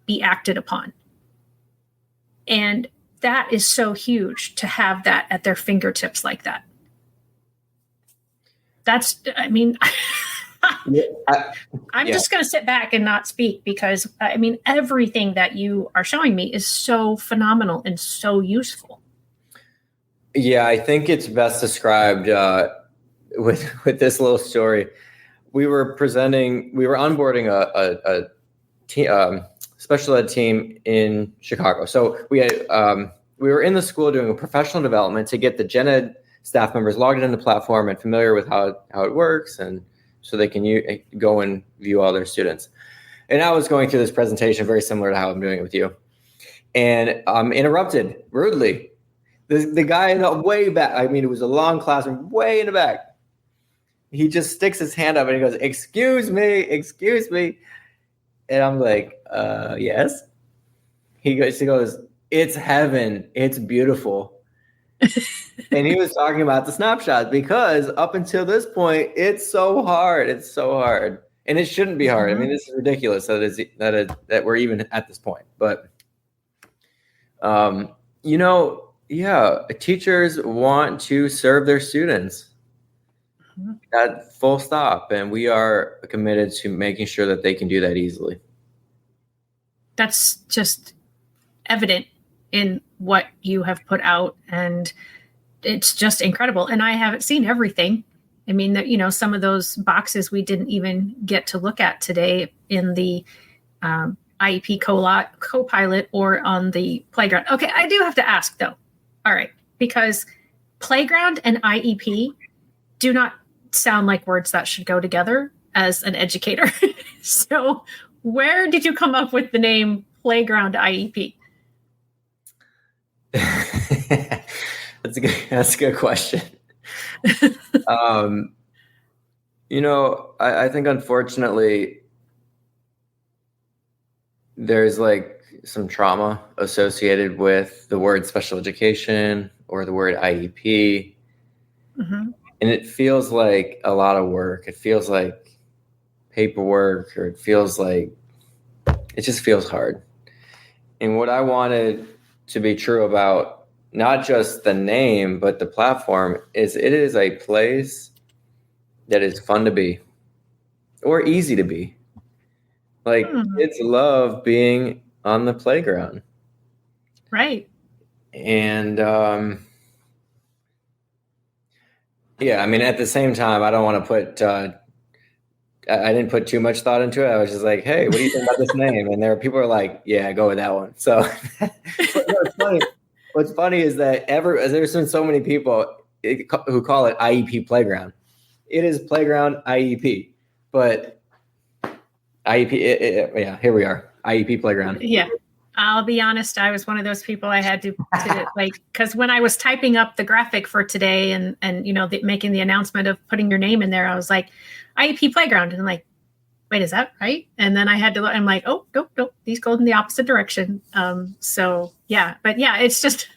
be acted upon. And that is so huge to have that at their fingertips like that. I'm just going to sit back and not speak because, everything that you are showing me is so phenomenal and so useful. Yeah, I think it's best described with this little story. We were onboarding special ed team in Chicago. So we were in the school doing a professional development to get the gen ed staff members logged into the platform and familiar with how it works, and so they can go and view all their students. And I was going through this presentation very similar to how I'm doing it with you, and interrupted rudely. The guy in the way back, I mean, it was a long classroom, way in the back. He just sticks his hand up and he goes, excuse me. And I'm like, yes. He goes, it's heaven. It's beautiful. And he was talking about the snapshot, because up until this point, it's so hard. And it shouldn't be hard. I mean, this is ridiculous that we're even at this point. But, teachers want to serve their students at full stop. And we are committed to making sure that they can do that easily. That's just evident in what you have put out, and it's just incredible. And I haven't seen everything. I mean, some of those boxes we didn't even get to look at today in the IEP co-pilot or on the playground. Okay, I do have to ask though. All right, because playground and IEP do not sound like words that should go together as an educator. So where did you come up with the name Playground IEP? That's a good question. I think unfortunately there's like some trauma associated with the word special education or the word IEP. Mm-hmm. And it feels like a lot of work. It feels like paperwork, or it just feels hard. And what I wanted to be true about not just the name, but the platform is it is a place that is fun to be or easy to be. Like kids love being on the playground. Right. And at the same time, I don't want to put I didn't put too much thought into it. I was just like, hey, what do you think about this name? And there are people who are like, yeah, go with that one. So what's funny is that there's been so many people who call it IEP Playground. It is Playground IEP, but IEP, here we are, IEP Playground. Yeah. I'll be honest. I was one of those people I had to because when I was typing up the graphic for today and making the announcement of putting your name in there, I was like, IEP Playground. And I'm like, wait, is that right? And then I had to look, I'm like, oh, nope, these go in the opposite direction. But it's just,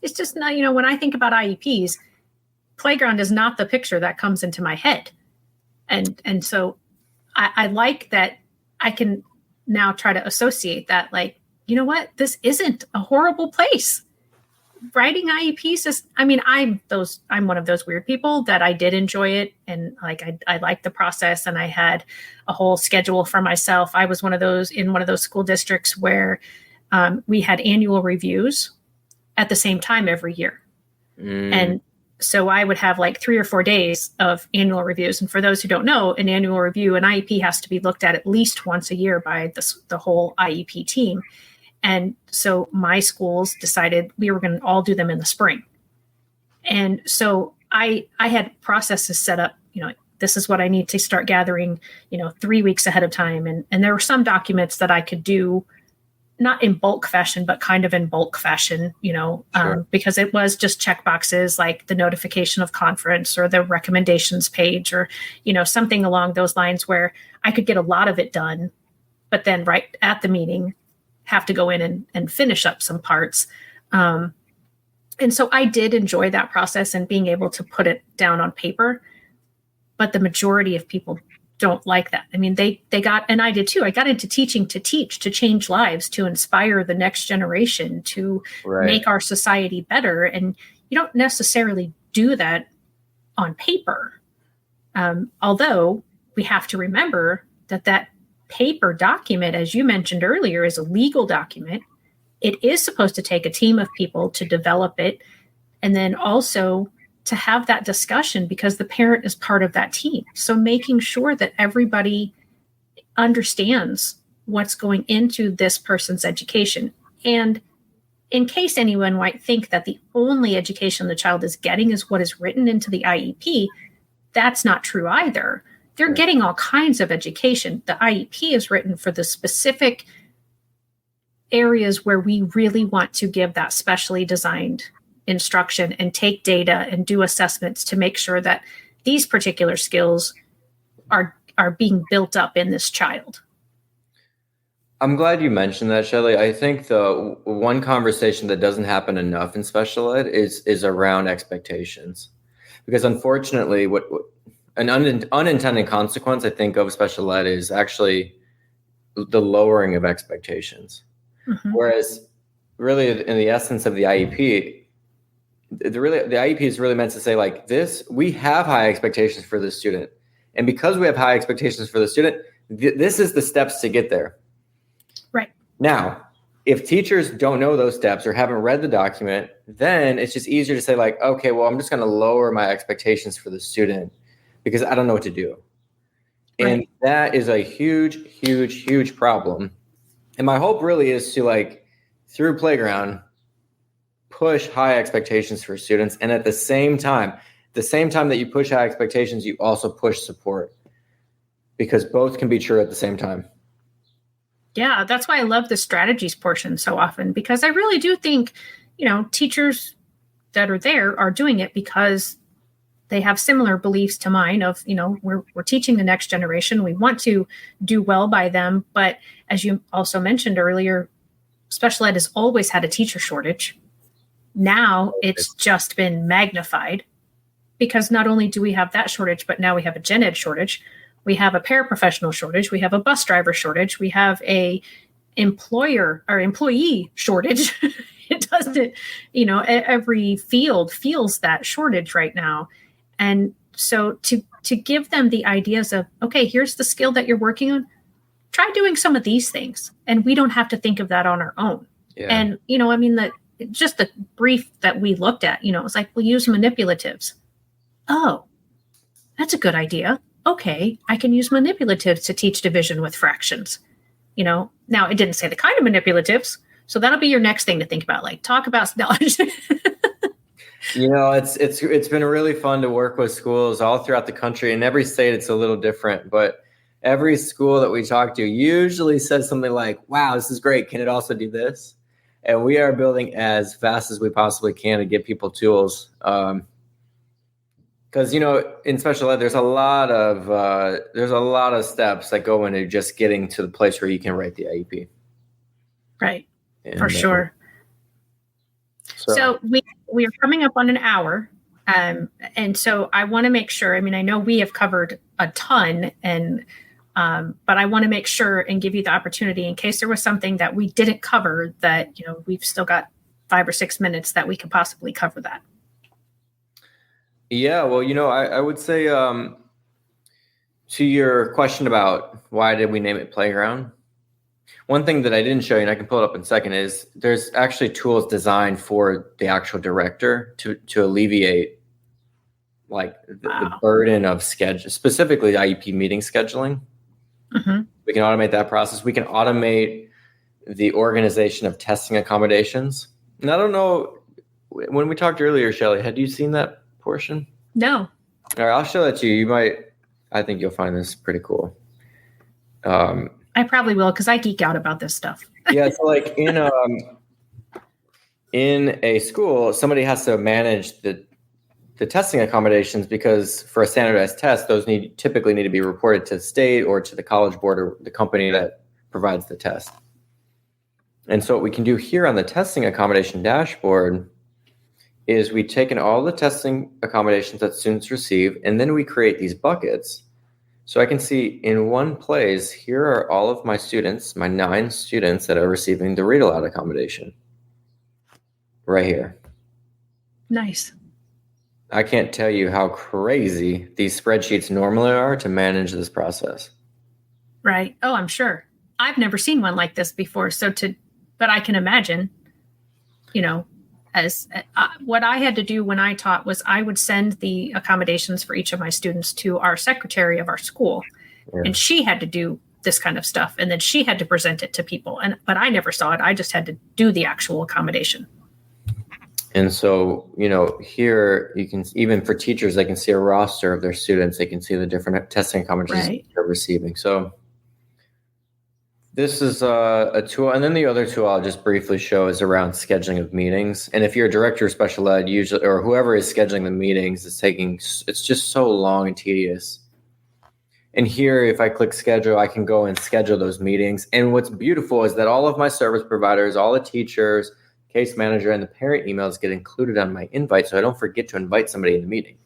it's just not, when I think about IEPs, playground is not the picture that comes into my head. And so I like that I can now try to associate that, like, you know what, this isn't a horrible place. Writing IEPs is, I'm one of those weird people that I did enjoy it. And like, I liked the process, and I had a whole schedule for myself. I was in one of those school districts where we had annual reviews at the same time every year. And so I would have like 3 or 4 days of annual reviews. And for those who don't know, an annual review, an IEP has to be looked at least once a year by the whole IEP team. And so my schools decided we were going to all do them in the spring. And so I had processes set up, this is what I need to start gathering, 3 weeks ahead of time. And there were some documents that I could do, not in bulk fashion, but kind of in bulk fashion, sure. Because it was just check boxes like the notification of conference or the recommendations page or, something along those lines where I could get a lot of it done, but then right at the meeting, have to go in and finish up some parts. And so I did enjoy that process and being able to put it down on paper, but the majority of people don't like that. I mean, they got, and I did too. I got into teaching to teach, to change lives, to inspire the next generation, to make our society better. And you don't necessarily do that on paper. Although we have to remember that paper document, as you mentioned earlier, is a legal document. It is supposed to take a team of people to develop it, and then also to have that discussion because the parent is part of that team. So making sure that everybody understands what's going into this person's education. And in case anyone might think that the only education the child is getting is what is written into the IEP, that's not true either. They're getting all kinds of education. The IEP is written for the specific areas where we really want to give that specially designed instruction and take data and do assessments to make sure that these particular skills are being built up in this child. I'm glad you mentioned that, Shelley. I think the one conversation that doesn't happen enough in special ed is around expectations, because unfortunately, what an unintended consequence I think of special ed is actually the lowering of expectations. Mm-hmm. Whereas, really, in the essence of the IEP, the IEP is really meant to say, like, this: we have high expectations for the student, and because we have high expectations for the student, this is the steps to get there. Right. Now, if teachers don't know those steps or haven't read the document, then it's just easier to say, like, okay, well, I'm just going to lower my expectations for the student because I don't know what to do. Right. And that is a huge, huge, huge problem. And my hope really is to, like, through Playground, push high expectations for students. And at the same time that you push high expectations, you also push support, because both can be true at the same time. Yeah, that's why I love the strategies portion so often, because I really do think, teachers that are there are doing it because they have similar beliefs to mine of, we're teaching the next generation. We want to do well by them. But as you also mentioned earlier, special ed has always had a teacher shortage. Now it's just been magnified, because not only do we have that shortage, but now we have a gen ed shortage. We have a paraprofessional shortage. We have a bus driver shortage. We have a employee shortage. It doesn't, every field feels that shortage right now. And so to give them the ideas of, okay, here's the skill that you're working on, try doing some of these things. And we don't have to think of that on our own. Yeah. And, just the brief that we looked at, it was like, we'll use manipulatives. Oh, that's a good idea. Okay, I can use manipulatives to teach division with fractions. Now it didn't say the kind of manipulatives. So that'll be your next thing to think about, like talk about knowledge. It's been really fun to work with schools all throughout the country. In every state, it's a little different, but every school that we talk to usually says something like, wow, this is great. Can it also do this? And we are building as fast as we possibly can to give people tools. Because, in special ed, there's a lot of steps that go into just getting to the place where you can write the IEP. Right. And, for sure. So we are coming up on an hour. And so I want to make sure, I know we have covered a ton, but I want to make sure and give you the opportunity in case there was something that we didn't cover that, we've still got 5 or 6 minutes that we could possibly cover that. Yeah, well, I would say to your question about why did we name it Playground, one thing that I didn't show you, and I can pull it up in a second, is there's actually tools designed for the actual director to alleviate the burden of schedule, specifically IEP meeting scheduling. Mm-hmm. We can automate that process. We can automate the organization of testing accommodations. And I don't know, when we talked earlier, Shelley, had you seen that portion? No. All right, I'll show that to you. I think you'll find this pretty cool. I probably will, because I geek out about this stuff. Yeah, it's like in a school, somebody has to manage the testing accommodations, because for a standardized test, those typically need to be reported to the state or to the college board or the company that provides the test. And so what we can do here on the testing accommodation dashboard is we've taken all the testing accommodations that students receive, and then we create these buckets. So I can see in one place, here are all of my students, my 9 students that are receiving the read aloud accommodation. Right here. Nice. I can't tell you how crazy these spreadsheets normally are to manage this process. Right. Oh, I'm sure. I've never seen one like this before. But I can imagine, as what I had to do when I taught was I would send the accommodations for each of my students to our secretary of our school. Yeah. And she had to do this kind of stuff. And then she had to present it to people. But I never saw it. I just had to do the actual accommodation. And so, here you can, even for teachers, they can see a roster of their students. They can see the different testing accommodations they're receiving. So this is a tool. And then the other tool I'll just briefly show is around scheduling of meetings. And if you're a director of special ed, usually, or whoever is scheduling the meetings, it's just so long and tedious. And here, if I click schedule, I can go and schedule those meetings. And what's beautiful is that all of my service providers, all the teachers, case manager, and the parent emails get included on my invite, so I don't forget to invite somebody in the meeting.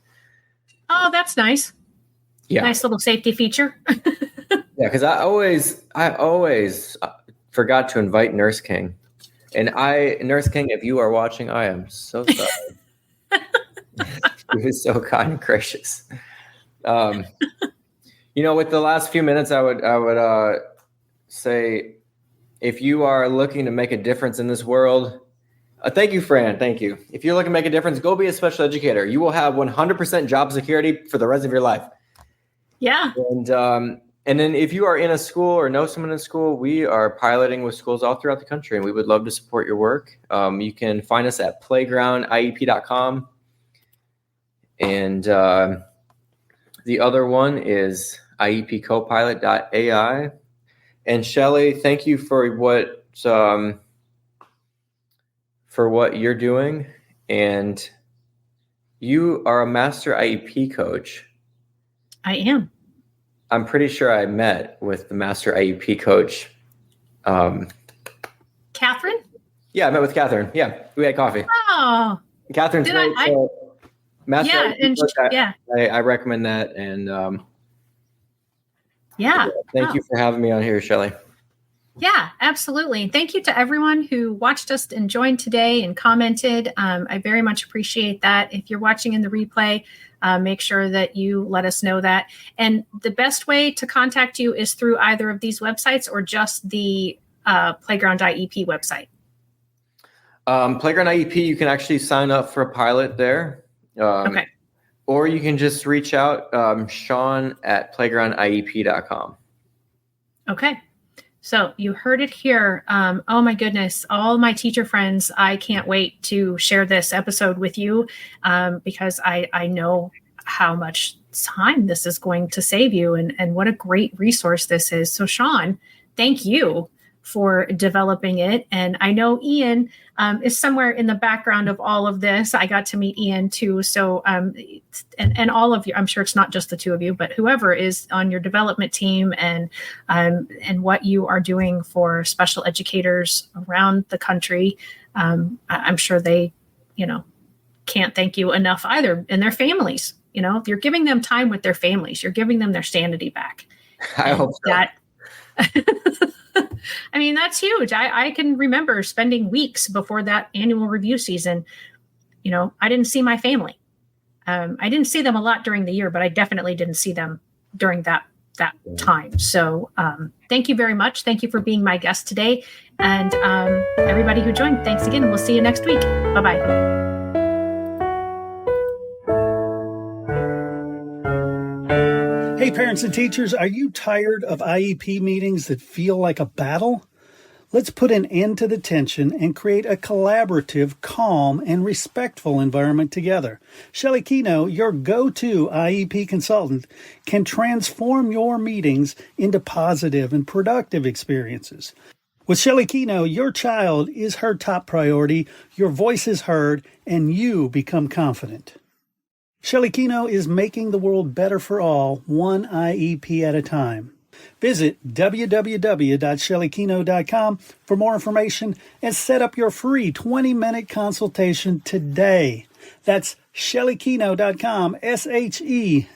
Oh, that's nice. Yeah. Nice little safety feature. Yeah, because I always forgot to invite Nurse King. And Nurse King, if you are watching, I am so sorry. He was so kind and gracious. With the last few minutes, I would say, if you are looking to make a difference in this world, thank you, Fran. Thank you. If you're looking to make a difference, go be a special educator. You will have 100% job security for the rest of your life. Yeah. And then if you are in a school or know someone in school, we are piloting with schools all throughout the country, and we would love to support your work. You can find us at playgroundiep.com. And the other one is iepcopilot.ai. And Shelly, thank you for what you're doing. And you are a master IEP coach. I am. I'm pretty sure I met with the master IEP coach. Catherine? Yeah, I met with Catherine. Yeah, we had coffee. Oh. Catherine's great. Master IEP coach, yeah. I recommend that. And yeah. Thank you for having me on here, Shelly. Yeah, absolutely. And thank you to everyone who watched us and joined today and commented. I very much appreciate that. If you're watching in the replay, make sure that you let us know that. And the best way to contact you is through either of these websites or just the Playground IEP website. Playground IEP, you can actually sign up for a pilot there. Okay. Or you can just reach out, Sean at playgroundiep.com. Okay. So you heard it here. Oh my goodness, all my teacher friends, I can't wait to share this episode with you because I know how much time this is going to save you and what a great resource this is. So Sean, thank you for developing it. And I know Ian is somewhere in the background of all of this. I got to meet Ian too. So, and all of you, I'm sure it's not just the two of you, but whoever is on your development team and what you are doing for special educators around the country. I'm sure they, can't thank you enough either. And their families, you're giving them time with their families. You're giving them their sanity back. I hope so. I mean, that's huge. I can remember spending weeks before that annual review season. I didn't see my family. I didn't see them a lot during the year, but I definitely didn't see them during that time. So thank you very much. Thank you for being my guest today. And everybody who joined, thanks again. And we'll see you next week. Bye-bye. Hey, parents and teachers, are you tired of IEP meetings that feel like a battle? Let's put an end to the tension and create a collaborative, calm, and respectful environment together. Shelly Kino, your go-to IEP consultant, can transform your meetings into positive and productive experiences. With Shelly Kino, your child is her top priority, your voice is heard, and you become confident. Shelly Kino is making the world better for all, one IEP at a time. Visit www.shellykino.com for more information and set up your free 20-minute consultation today. That's shellykino.com, SHELLEYKENOW.